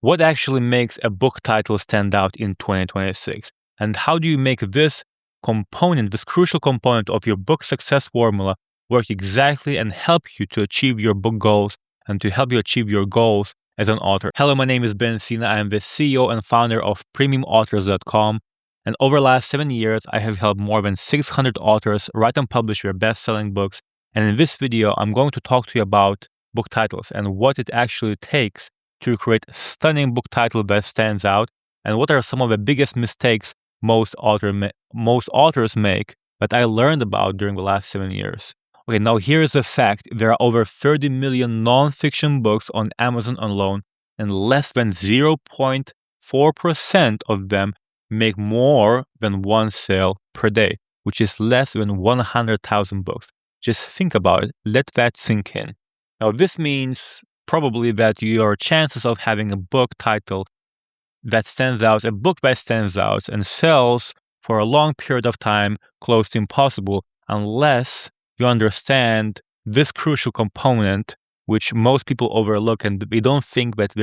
what actually makes a book title stand out in 2026? And how do you make this component, this crucial component of your book success formula work exactly and help you to achieve your book goals and to help you achieve your goals as an author? Hello, my name is Ben Sina. I am the CEO and founder of PremiumAuthors.com. And over the last 7 years, I have helped more than 600 authors write and publish their best-selling books. And in this video, I'm going to talk to you about book titles and what it actually takes to create a stunning book title that stands out, and what are some of the biggest mistakes most authors make that I learned about during the last 7 years. Okay, now here's the fact. There are over 30 million non-fiction books on Amazon alone, and less than 0.4% of them make more than one sale per day, which is less than 100,000 books. Just think about it. Let that sink in. Now, this means probably that your chances of having a book title that stands out, a book that stands out and sells for a long period of time, close to impossible, unless you understand this crucial component, which most people overlook, and they don't think that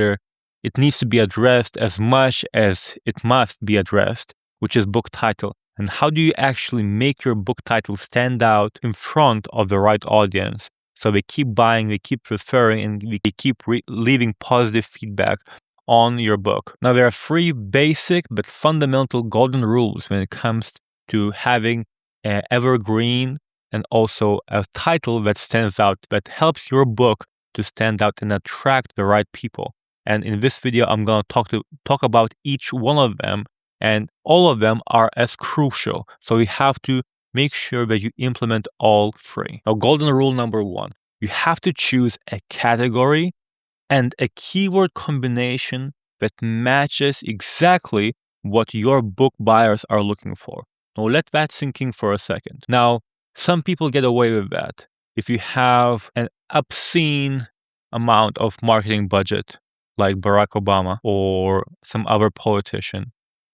it needs to be addressed as much as it must be addressed, which is book title. And how do you actually make your book title stand out in front of the right audience? So they keep buying, they keep referring, and they keep leaving positive feedback on your book. Now, there are 3 basic but fundamental golden rules when it comes to having an evergreen and also a title that stands out, that helps your book to stand out and attract the right people. And in this video, I'm going to talk about each one of them, and all of them are as crucial. So you have to make sure that you implement all 3. Now, golden rule number 1, you have to choose a category and a keyword combination that matches exactly what your book buyers are looking for. Now, let that sink in for a second. Now, some people get away with that. If you have an obscene amount of marketing budget, like Barack Obama or some other politician,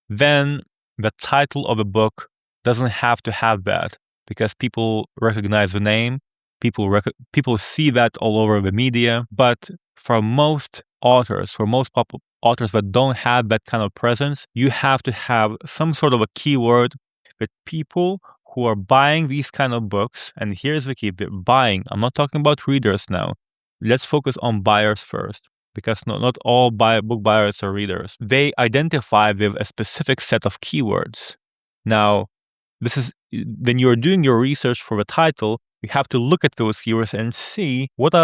then the title of a book doesn't have to have that, because people recognize the name, people see that all over the media. But for most authors, authors that don't have that kind of presence, you have to have some sort of a keyword that people who are buying these kind of books, and here's the key, they're buying. I'm not talking about readers now. Let's focus on buyers first, because not all book buyers are readers. They identify with a specific set of keywords. Now, this is when you're doing your research for the title, you have to look at those keywords and see what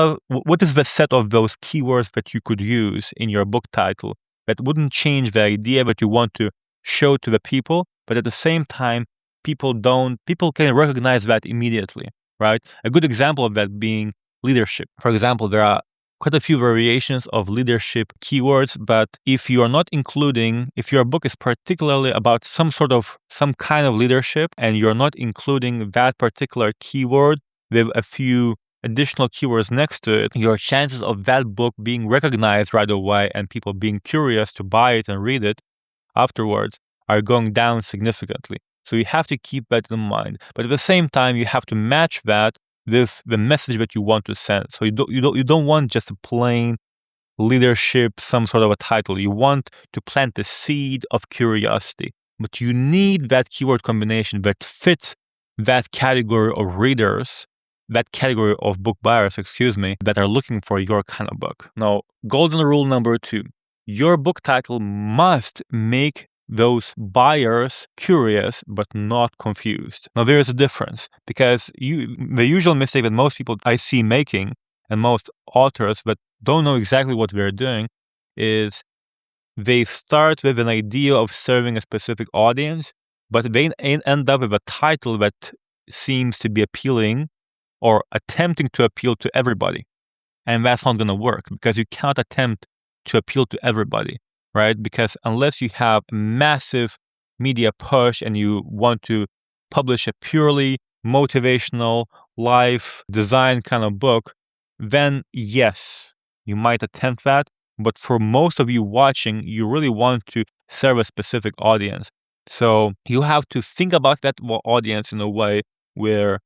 is the set of those keywords that you could use in your book title that wouldn't change the idea that you want to show to the people, but at the same time, people can recognize that immediately, right? A good example of that being leadership. For example, there are quite a few variations of leadership keywords, but if your book is particularly about some kind of leadership, and you're not including that particular keyword with a few additional keywords next to it, your chances of that book being recognized right away and people being curious to buy it and read it afterwards are going down significantly. So you have to keep that in mind. But at the same time, you have to match that with the message that you want to send. So you don't want just a plain leadership, some sort of a title. You want to plant the seed of curiosity, but you need that keyword combination that fits that category of readers, that category of book buyers, that are looking for your kind of book. Now, golden rule number 2, your book title must make those buyers curious but not confused. Now, there is a difference, because the usual mistake that most people I see making, and most authors that don't know exactly what they're doing, is they start with an idea of serving a specific audience, but they end up with a title that seems to be appealing or attempting to appeal to everybody. And that's not going to work, because you cannot attempt to appeal to everybody, right? Because unless you have a massive media push and you want to publish a purely motivational life design kind of book, then yes, you might attempt that. But for most of you watching, you really want to serve a specific audience. So you have to think about that audience in a way where,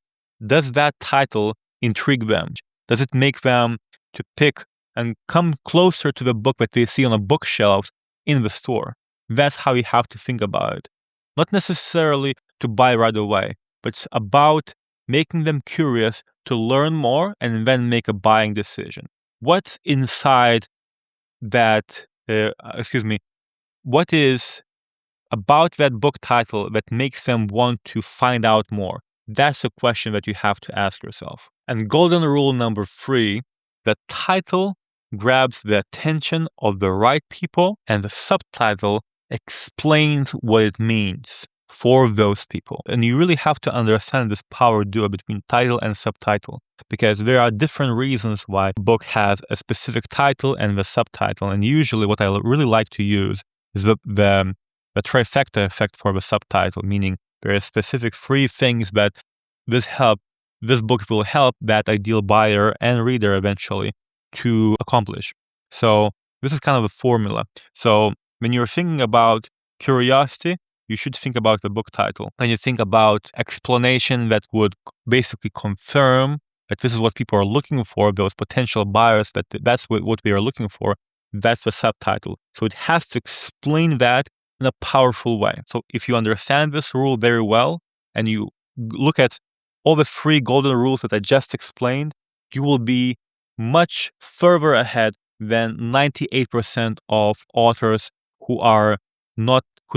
does that title intrigue them? Does it make them to pick and come closer to the book that they see on the bookshelves in the store. That's how you have to think about it. Not necessarily to buy right away, but it's about making them curious to learn more and then make a buying decision. What's inside that, what is about that book title that makes them want to find out more? That's a question that you have to ask yourself. And golden rule number 3, the title grabs the attention of the right people and the subtitle explains what it means for those people. And you really have to understand this power duo between title and subtitle, because there are different reasons why a book has a specific title and the subtitle. And usually what I really like to use is the trifecta effect for the subtitle, meaning there are specific 3 things that this book will help that ideal buyer and reader eventually to accomplish. So this is kind of a formula. So when you're thinking about curiosity, you should think about the book title. When you think about explanation that would basically confirm that this is what people are looking for, those potential buyers, that's what we are looking for, that's the subtitle. So it has to explain that in a powerful way. So if you understand this rule very well and you look at all the 3 golden rules that I just explained, you will be much further ahead than 98% of authors who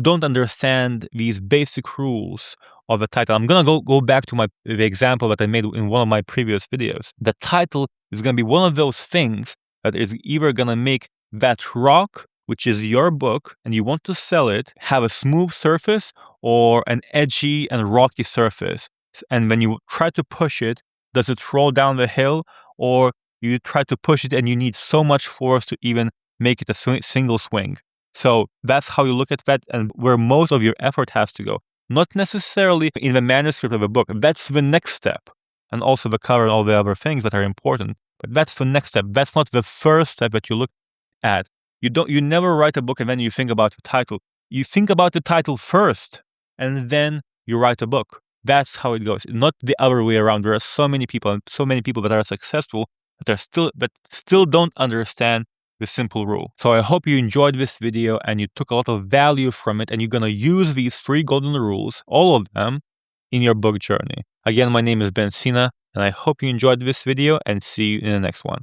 don't understand these basic rules of the title. I'm gonna go back to the example that I made in one of my previous videos. The title is gonna be one of those things that is either gonna make that rock, which is your book, and you want to sell it, have a smooth surface or an edgy and rocky surface. And when you try to push it, does it roll down the hill, or you try to push it and you need so much force to even make it a single swing? So that's how you look at that and where most of your effort has to go. Not necessarily in the manuscript of a book. That's the next step. And also the cover and all the other things that are important. But that's the next step. That's not the first step that you look at. You never write a book and then you think about the title. You think about the title first and then you write a book. That's how it goes. Not the other way around. There are so many people that are successful that still don't understand the simple rule. So I hope you enjoyed this video and you took a lot of value from it, and you're gonna use these 3 golden rules, all of them, in your book journey. Again, my name is Ben Sina, and I hope you enjoyed this video, and see you in the next one.